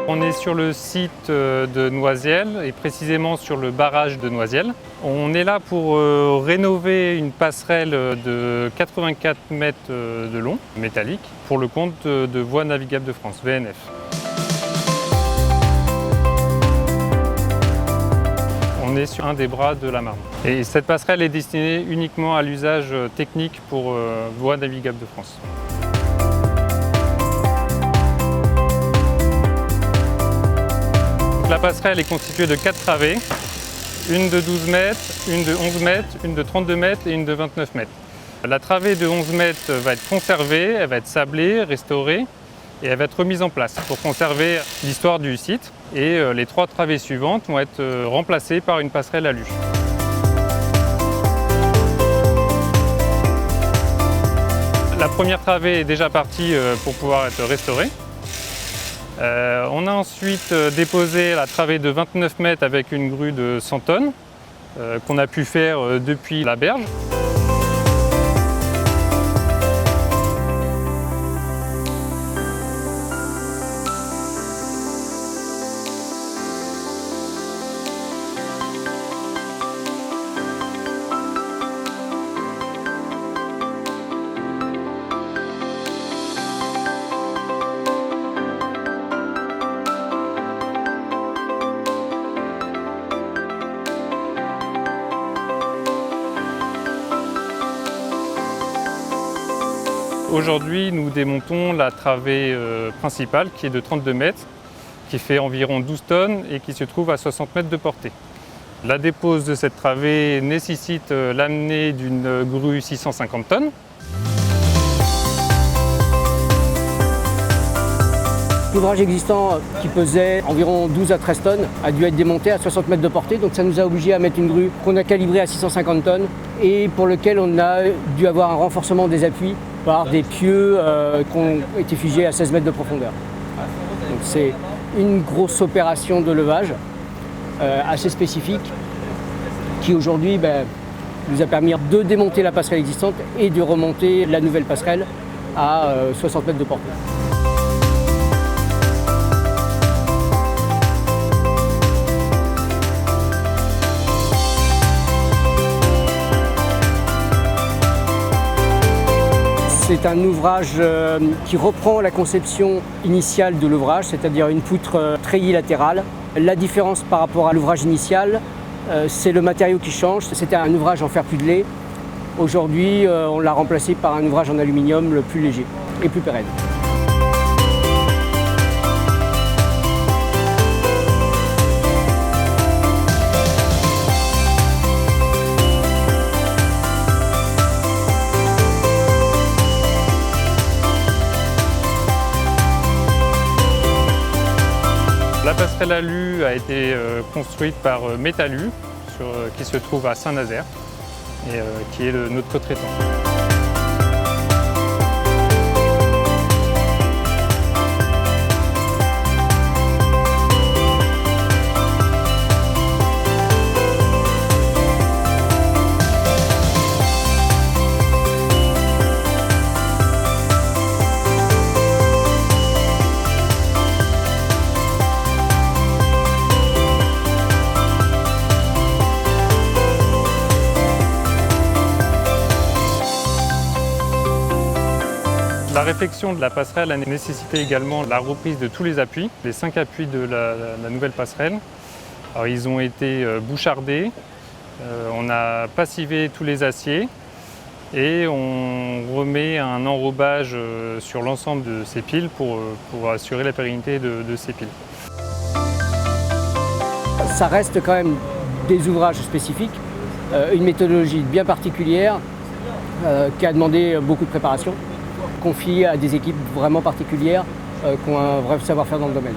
On est sur le site de Noisiel et précisément sur le barrage de Noisiel. On est là pour rénover une passerelle de 84 mètres de long, métallique, pour le compte de Voies navigables de France, VNF. On est sur un des bras de la Marne. Et cette passerelle est destinée uniquement à l'usage technique pour Voies navigables de France. La passerelle est constituée de 4 travées, une de 12 mètres, une de 11 mètres, une de 32 mètres et une de 29 mètres. La travée de 11 mètres va être conservée, elle va être sablée, restaurée et elle va être remise en place pour conserver l'histoire du site. Et les 3 travées suivantes vont être remplacées par une passerelle à luge. La première travée est déjà partie pour pouvoir être restaurée. On a ensuite déposé la travée de 29 mètres avec une grue de 100 tonnes qu'on a pu faire depuis la berge. Aujourd'hui, nous démontons la travée principale qui est de 32 mètres, qui fait environ 12 tonnes et qui se trouve à 60 mètres de portée. La dépose de cette travée nécessite l'amener d'une grue 650 tonnes. L'ouvrage existant qui pesait environ 12 à 13 tonnes a dû être démonté à 60 mètres de portée, donc ça nous a obligé à mettre une grue qu'on a calibrée à 650 tonnes et pour lequel on a dû avoir un renforcement des appuis par des pieux qui ont été figés à 16 mètres de profondeur. Donc c'est une grosse opération de levage assez spécifique qui aujourd'hui nous a permis de démonter la passerelle existante et de remonter la nouvelle passerelle à 60 mètres de portée. C'est un ouvrage qui reprend la conception initiale de l'ouvrage, c'est-à-dire une poutre treillis latérale. La différence par rapport à l'ouvrage initial, c'est le matériau qui change. C'était un ouvrage en fer pudelé. Aujourd'hui, on l'a remplacé par un ouvrage en aluminium le plus léger et plus pérenne. La passerelle alu a été construite par Metalu, qui se trouve à Saint-Nazaire, et qui est notre co-traitant. La réfection de la passerelle a nécessité également la reprise de tous les appuis, les 5 appuis de la nouvelle passerelle. Alors, ils ont été bouchardés, on a passivé tous les aciers et on remet un enrobage sur l'ensemble de ces piles pour assurer la pérennité de ces piles. Ça reste quand même des ouvrages spécifiques, une méthodologie bien particulière qui a demandé beaucoup de préparation, confiée à des équipes vraiment particulières qui ont un vrai savoir-faire dans le domaine.